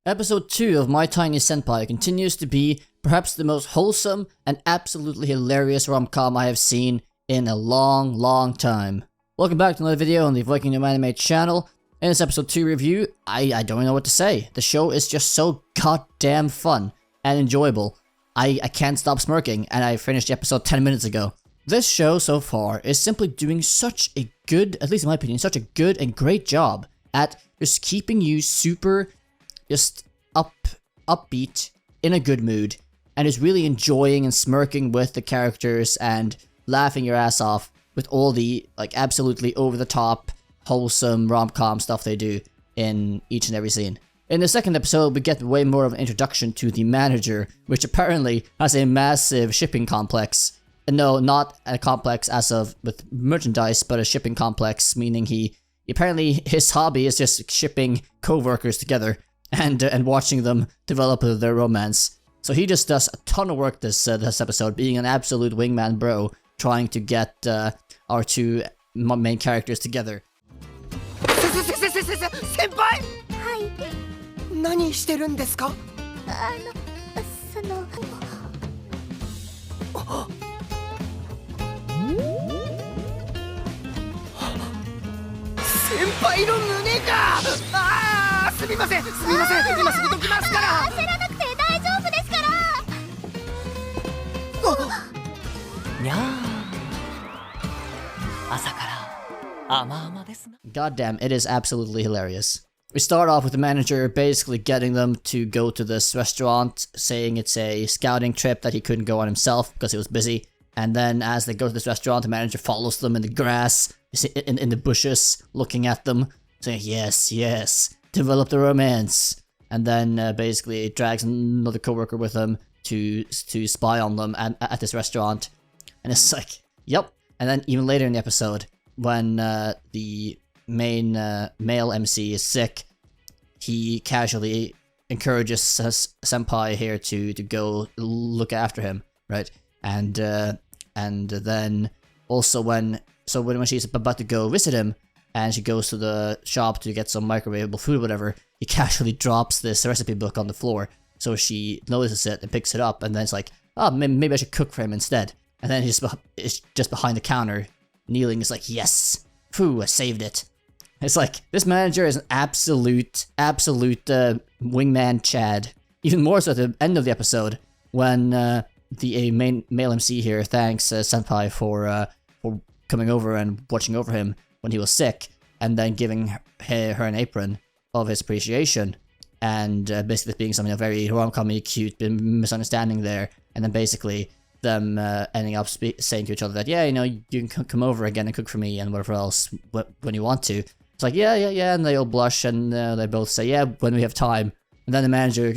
Episode 2 of My Tiny Senpai continues to be perhaps the most wholesome and absolutely hilarious rom-com I have seen in a long time. Welcome back to another video on the VikingGnomeAnime channel. In this episode 2 review, I don't know what to say. The show is just so goddamn fun and enjoyable. I can't stop smirking, and I finished the episode 10 minutes ago. This show so far is simply doing such a good, at least in my opinion, such a good and great job at just keeping you super just upbeat, in a good mood, and is really enjoying and smirking with the characters and laughing your ass off with all the like absolutely over the top, wholesome rom-com stuff they do in each and every scene. In the second episode, we get way more of an introduction to the manager, which apparently has a massive shipping complex. No, not a complex as of with merchandise, but a shipping complex, meaning apparently his hobby is just shipping co-workers together and watching them develop their romance. So he just does a ton of work this episode, being an absolute wingman bro, trying to get our two main characters together. Senpai! はい。何してるんですか？その先輩の胸がすみません今すぐどきますから焦らなくて大丈夫ですからにゃー朝から甘々ですな God damn, it is absolutely hilarious. We start off with the manager basically getting them to go to this restaurant, saying it's a scouting trip that he couldn't go on himself because he was busy. And then as they go to this restaurant, the manager follows them in the grass, in the bushes, looking at them, saying, yes, develop the romance. And then basically drags another coworker with him to spy on them at this restaurant. And it's like, yep. And then even later in the episode, when the main male MC is sick, he casually encourages Senpai here to go look after him, right? And then also when she's about to go visit him, and she goes to the shop to get some microwavable food or whatever, he casually drops this recipe book on the floor. So she notices it and picks it up, and then it's like, oh, maybe I should cook for him instead. And then he's just behind the counter, kneeling. It's like, yes, phew, I saved it. It's like, this manager is an absolute wingman Chad. Even more so at the end of the episode, when the main male MC here thanks Senpai for coming over and watching over him when he was sick, and then giving her an apron of his appreciation, and basically being something very rom-com-y, cute misunderstanding there, and then basically them ending up saying to each other that, yeah, you know, you can come over again and cook for me and whatever else when you want to. It's like, yeah, and they all blush, and they both say, yeah, when we have time. And then the manager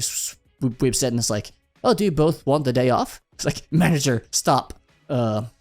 weeps it, and it's like, oh, do you both want the day off? It's like, manager, stop.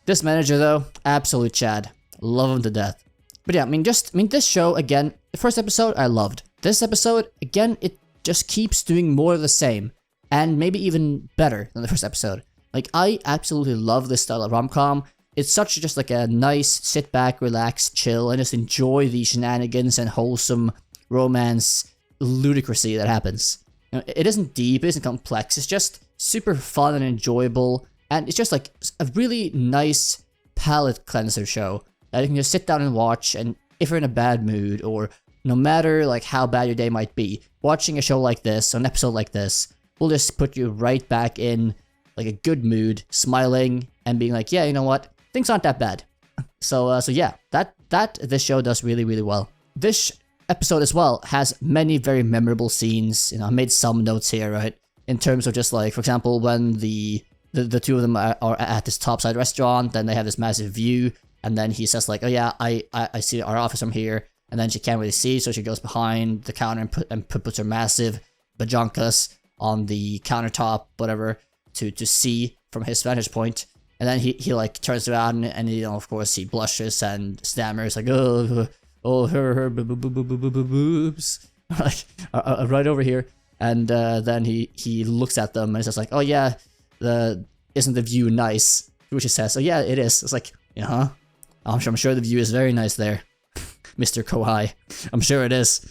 This manager though, absolute Chad. Love him to death. But yeah, this show, again, the first episode I loved. This episode, again, it just keeps doing more of the same. And maybe even better than the first episode. Like, I absolutely love this style of rom-com. It's such just like a nice, sit back, relax, chill, and just enjoy the shenanigans and wholesome romance ludicrousy that happens. You know, it isn't deep, it isn't complex, it's just super fun and enjoyable, and it's just like a really nice palate cleanser show that you can just sit down and watch, and if you're in a bad mood, or no matter like how bad your day might be, watching a show like this, or an episode like this, will just put you right back in like a good mood, smiling, and being like, yeah, you know what, things aren't that bad. So yeah, that this show does really well. This episode as well has many very memorable scenes. You know, I made some notes here, right? In terms of just like, for example, when the two of them are at this topside restaurant, then they have this massive view, and then he says like, oh yeah, I see our office from here, and then she can't really see, so she goes behind the counter and puts her massive bajonkas on the countertop, whatever, to see from his vantage point. And then he like turns around, and you know, of course he blushes and stammers like, oh her boobs, like right over here. And then he looks at them and says like, oh yeah, isn't the view nice? Which he says, oh yeah, it is. It's like, yeah, I'm sure the view is very nice there, Mr. Kohai. I'm sure it is.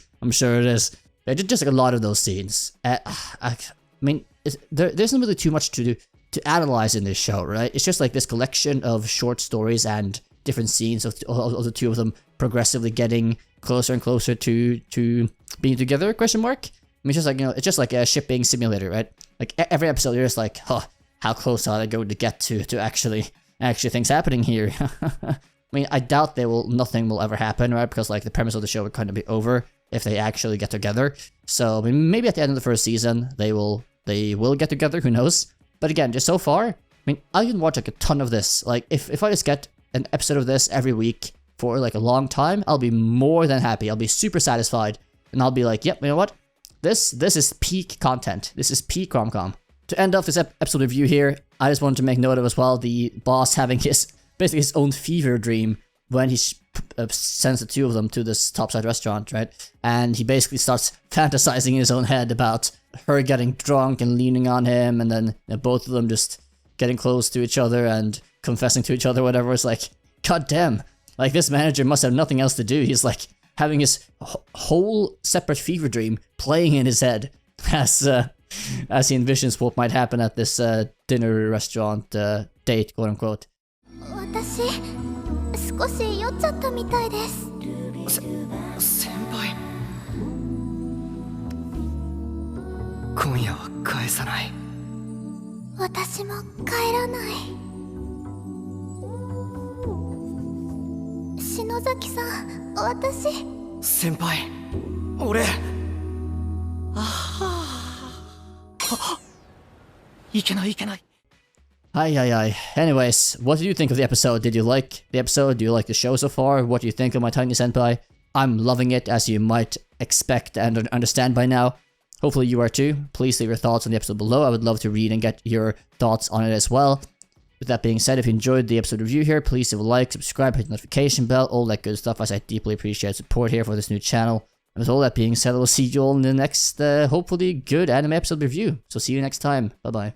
Just like a lot of those scenes. I mean, there isn't really too much to analyze in this show, right? It's just like this collection of short stories and different scenes of the two of them progressively getting closer and closer to being together, question mark? I mean, it's just like, it's just like a shipping simulator, right? Like every episode you're just like, huh, how close are they going to get to actually things happening here? I mean, I doubt nothing will ever happen, right? Because like the premise of the show would kind of be over if they actually get together. So I mean, maybe at the end of the first season they will get together, who knows? But again, just so far, I mean, I can watch like a ton of this. Like if I just get an episode of this every week for like a long time, I'll be more than happy. I'll be super satisfied, and I'll be like, yep, you know what? This is peak content. This is peak rom-com. To end off this episode review here, I just wanted to make note of as well the boss having basically his own fever dream when he sends the two of them to this topside restaurant, right? And he basically starts fantasizing in his own head about her getting drunk and leaning on him, and then both of them just getting close to each other and confessing to each other, whatever. It's like, god damn, like this manager must have nothing else to do. He's like having his whole separate fever dream playing in his head as he envisions what might happen at this dinner restaurant date, quote unquote. 私少し酔っちゃったみたいです。先輩今夜は返さない。私も帰らない。篠崎さん、私。先輩、俺。いけないいけない。Hi. Anyways, what did you think of the episode? Did you like the episode? Do you like the show so far? What do you think of My Tiny Senpai? I'm loving it, as you might expect and understand by now. Hopefully you are too. Please leave your thoughts on the episode below. I would love to read and get your thoughts on it as well. With that being said, if you enjoyed the episode review here, please leave a like, subscribe, hit the notification bell, all that good stuff, as I deeply appreciate support here for this new channel. And with all that being said, I will see you all in the next, hopefully good anime episode review. So see you next time. Bye bye.